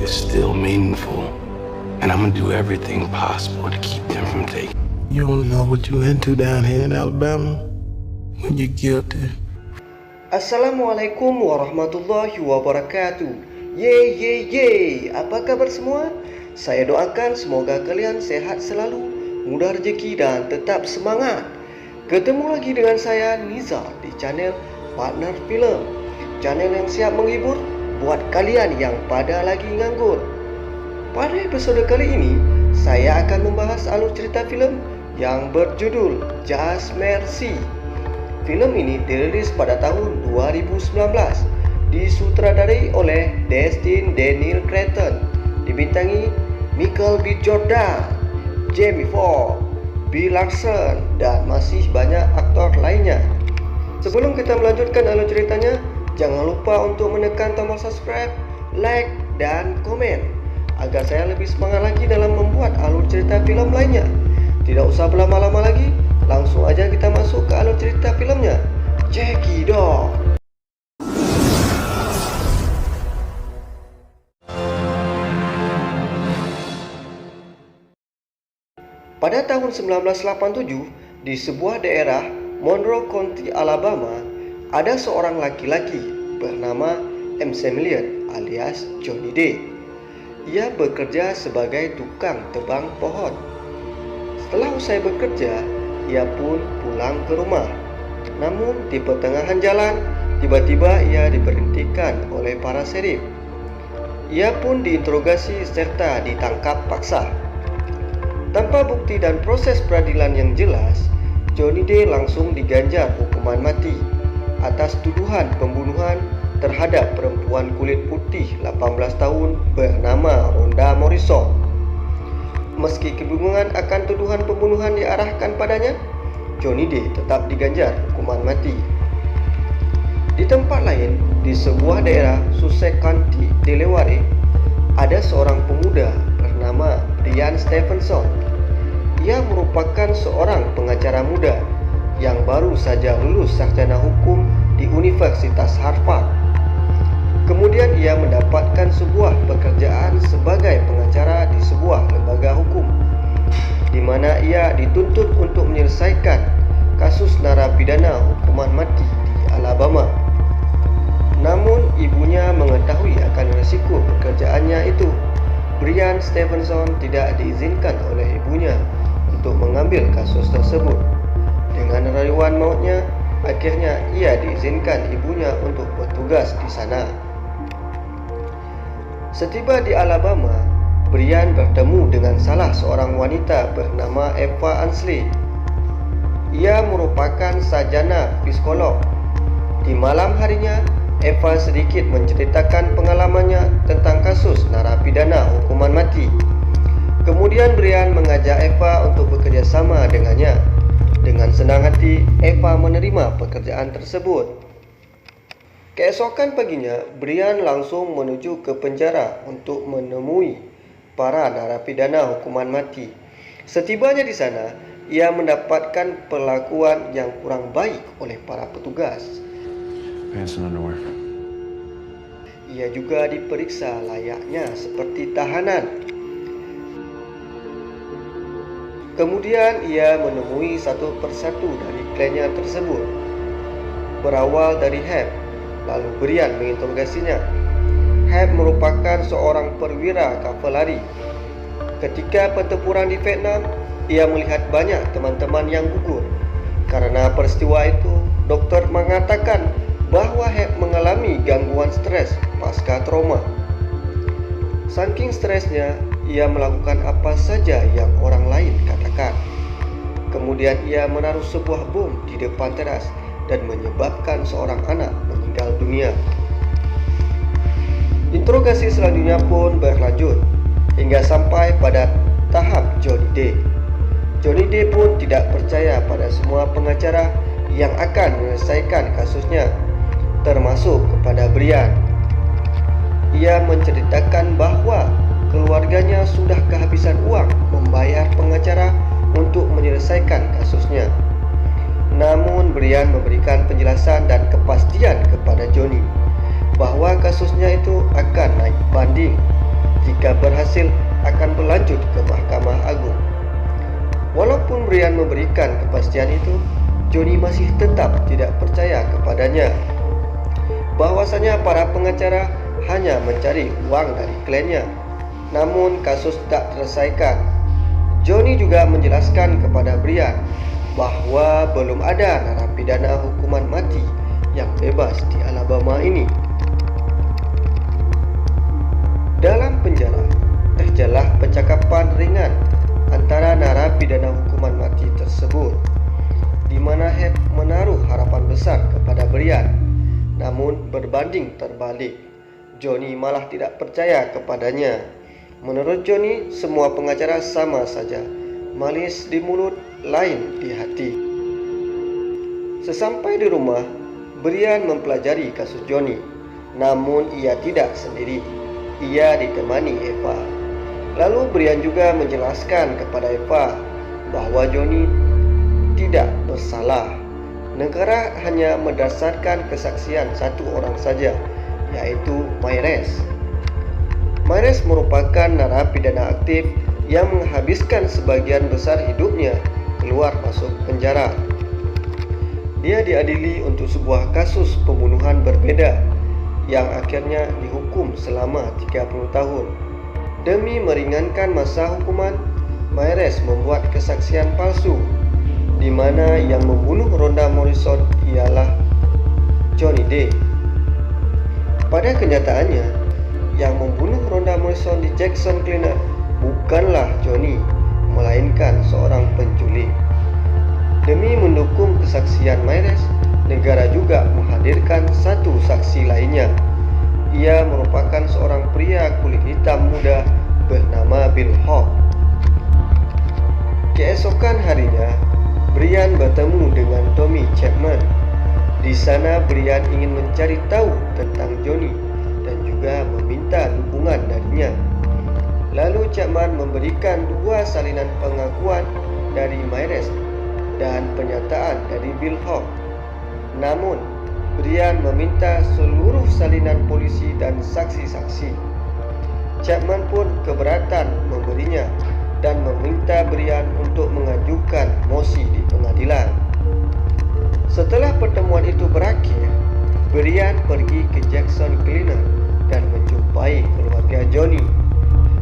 is still meaningful. And I'm gonna do everything possible to keep them from taking. You don't know what you into down here in Alabama when you're guilty. Assalamualaikum warahmatullahi wabarakatuh. Ye, apa kabar semua? Saya doakan semoga kalian sehat selalu, mudah rezeki dan tetap semangat. Ketemu lagi dengan saya Nizar di channel Partner Film, channel yang siap menghibur buat kalian yang pada lagi nganggur. Pada episode kali ini, saya akan membahas alur cerita film yang berjudul Just Mercy. Film ini dirilis pada tahun 2019, disutradarai oleh Destin Daniel Cretton, dibintangi Michael B. Jordan, Jamie Foxx, Brie Larson, dan masih banyak aktor lainnya. Sebelum kita melanjutkan alur ceritanya, jangan lupa untuk menekan tombol subscribe, like, dan komen agar saya lebih semangat lagi dalam membuat alur cerita film lainnya. Tidak usah berlama-lama lagi, langsung aja kita masuk ke alur cerita filmnya. Cekidot. Pada tahun 1987, di sebuah daerah Monroe County, Alabama, ada seorang laki-laki bernama Maximilian alias Johnny D. Ia bekerja sebagai tukang tebang pohon. Setelah usai bekerja, ia pun pulang ke rumah. Namun di pertengahan jalan, tiba-tiba ia diberhentikan oleh para serif. Ia pun diinterogasi serta ditangkap paksa. Tanpa bukti dan proses peradilan yang jelas, Johnny D langsung diganjar hukuman mati atas tuduhan pembunuhan terhadap perempuan kulit putih 18 tahun bernama Rhonda Morrison. Meski kebingungan akan tuduhan pembunuhan diarahkan padanya, Johnny D tetap diganjar hukuman mati. Di tempat lain, di sebuah daerah Sussex County, Delaware, ada seorang pemuda bernama Brian Stevenson. Ia merupakan seorang pengacara muda yang baru saja lulus sarjana hukum di Universitas Harvard. Kemudian ia mendapatkan sebuah pekerjaan sebagai pengacara di sebuah lembaga hukum, di mana ia dituntut untuk menyelesaikan kasus narapidana hukuman mati di Alabama. Namun ibunya mengetahui akan risiko pekerjaannya itu. Brian Stevenson tidak diizinkan oleh ibunya untuk mengambil kasus tersebut. Dengan rayuan mautnya, akhirnya ia diizinkan ibunya untuk bertugas di sana. Setiba di Alabama, Brian bertemu dengan salah seorang wanita bernama Eva Ansley. Ia merupakan sarjana psikolog. Di malam harinya, Eva sedikit menceritakan pengalamannya tentang kasus narapidana hukuman mati. Kemudian Brian mengajak Eva untuk bekerja sama dengannya. Dengan senang hati, Eva menerima pekerjaan tersebut. Keesokan paginya, Brian langsung menuju ke penjara untuk menemui para narapidana hukuman mati. Setibanya di sana, ia mendapatkan perlakuan yang kurang baik oleh para petugas. Ia juga diperiksa layaknya seperti tahanan. Kemudian ia menemui satu persatu dari kliennya tersebut. Berawal dari Heb, lalu Brian menginterogasinya. Heb merupakan seorang perwira kavaleri. Ketika pertempuran di Vietnam, ia melihat banyak teman-teman yang gugur. Karena peristiwa itu, dokter mengatakan bahwa Heb mengalami gangguan stres pasca trauma. Saking stresnya, ia melakukan apa saja yang orang lain katakan. Kemudian ia menaruh sebuah bom di depan teras dan menyebabkan seorang anak meninggal dunia. Interogasi selanjutnya pun berlanjut hingga sampai pada tahap Johnny D. Johnny D pun tidak percaya pada semua pengacara yang akan menyelesaikan kasusnya, termasuk kepada Brian. Ia menceritakan bahwa keluarganya sudah kehabisan uang membayar pengacara untuk menyelesaikan kasusnya. Namun Brian memberikan penjelasan dan kepastian kepada Johnny bahwa kasusnya itu akan naik banding jika berhasil akan berlanjut ke Mahkamah Agung. Walaupun Brian memberikan kepastian itu, Johnny masih tetap tidak percaya kepadanya. Bahwasanya para pengacara hanya mencari uang dari kliennya. Namun kasus tak terselesaikan. Johnny juga menjelaskan kepada Brian bahwa belum ada narapidana hukuman mati yang bebas di Alabama ini. Dalam penjara, terjalah percakapan ringan antara narapidana hukuman mati tersebut, di mana Hep menaruh harapan besar kepada Brian. Namun berbanding terbalik, Johnny malah tidak percaya kepadanya. Menurut Johnny, semua pengacara sama saja, manis di mulut, lain di hati. Sesampai di rumah, Brian mempelajari kasus Johnny. Namun ia tidak sendiri, ia ditemani Eva. Lalu Brian juga menjelaskan kepada Eva bahwa Johnny tidak bersalah. Negara hanya berdasarkan kesaksian satu orang saja, yaitu Mayres. Mayres merupakan narapidana aktif yang menghabiskan sebagian besar hidupnya keluar masuk penjara. Dia diadili untuk sebuah kasus pembunuhan berbeda yang akhirnya dihukum selama 30 tahun. Demi meringankan masa hukuman, Mayres membuat kesaksian palsu di mana yang membunuh Rhonda Morrison ialah Johnny D. Pada kenyataannya, yang membunuh Rhonda Morrison di Jackson Cleaner bukanlah Johnny, melainkan seorang penculik. Demi mendukung kesaksian Mayres, negara juga menghadirkan satu saksi lainnya. Ia merupakan seorang pria kulit hitam muda bernama Bill Hawk. Keesokan harinya, Brian bertemu dengan Tommy Chapman. Di sana Brian ingin mencari tahu tentang Johnny dan juga meminta dukungan darinya. Lalu Chapman memberikan 2 salinan pengakuan dari Mayres dan pernyataan dari Bill Hawk. Namun, Brian meminta seluruh salinan polisi dan saksi-saksi. Chapman pun keberatan memberinya dan meminta Brian untuk mengajukan mosi di pengadilan. Setelah pertemuan itu berakhir, Brian pergi ke Jackson Cleaner dan menjumpai keluarga Johnny.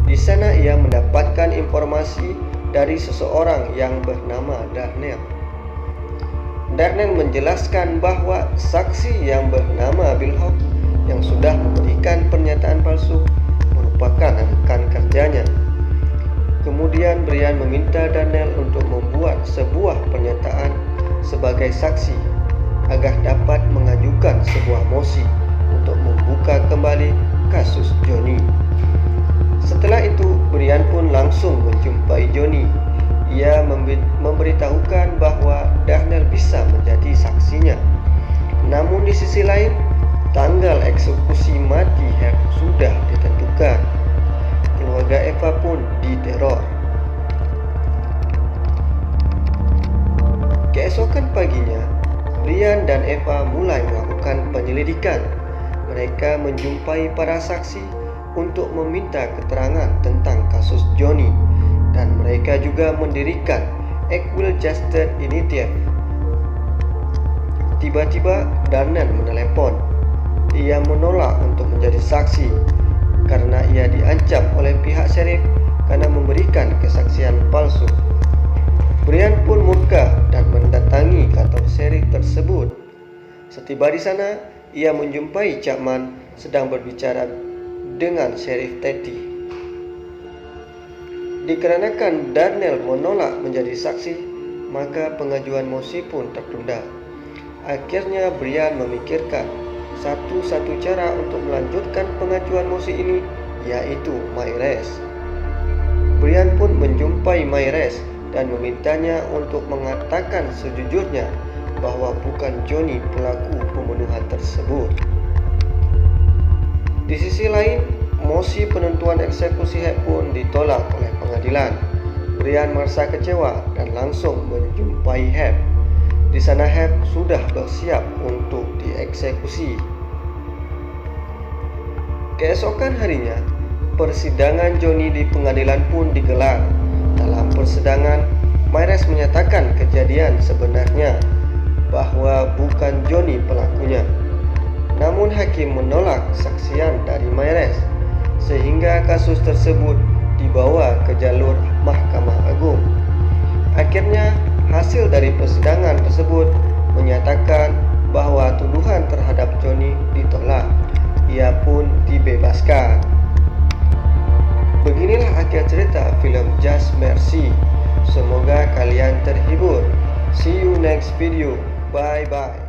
Di sana ia mendapatkan informasi dari seseorang yang bernama Darnell. Darnell menjelaskan bahwa saksi yang bernama Bill Hawk yang sudah memberikan pernyataan palsu merupakan rekan kerjanya. Kemudian Brian meminta Darnell untuk membuat sebuah pernyataan sebagai saksi agar dapat mengajukan sebuah mosi untuk membuka kembali kasus Johnny. Setelah itu, Brian pun langsung menjumpai Johnny. Ia memberitahukan bahwa Darnell bisa menjadi saksinya. Namun di sisi lain, tanggal eksekusi mati Hep sudah ditentukan. Keluarga Eva pun diteror. Keesokan paginya, Brian dan Eva mulai melakukan penyelidikan. Mereka menjumpai para saksi untuk meminta keterangan tentang kasus Johnny, dan mereka juga mendirikan Equal Justice Initiative. Tiba-tiba Darnell menelepon. Ia menolak untuk menjadi saksi karena ia diancam oleh pihak sheriff karena memberikan kesaksian palsu. Brian pun murka dan mendatangi kantor sheriff tersebut. Setiba di sana, ia menjumpai Chapman sedang berbicara dengan Sheriff Teddy. Dikarenakan Darnell menolak menjadi saksi, maka pengajuan mosi pun tertunda. Akhirnya Brian memikirkan satu-satu cara untuk melanjutkan pengajuan mosi ini, yaitu Mayres. Brian pun menjumpai Mayres dan memintanya untuk mengatakan sejujurnya bahwa bukan Johnny pelaku pembunuhan tersebut. Di sisi lain, mosi penentuan eksekusi Hep pun ditolak oleh pengadilan. Brian merasa kecewa dan langsung menjumpai Hep. Di sana Hep sudah bersiap untuk dieksekusi. Keesokan harinya, Persidangan Johnny di pengadilan pun digelar. Dalam persidangan, Maires menyatakan kejadian sebenarnya bahwa bukan Johnny pelakunya. Namun hakim menolak kesaksian dari Maires, sehingga kasus tersebut dibawa ke jalur Mahkamah Agung. Akhirnya, hasil dari persidangan tersebut menyatakan bahwa tuduhan terhadap Johnny ditolak. Ia pun dibebaskan. Beginilah akhir cerita film Just Mercy. Semoga kalian terhibur. See you next video. Bye bye.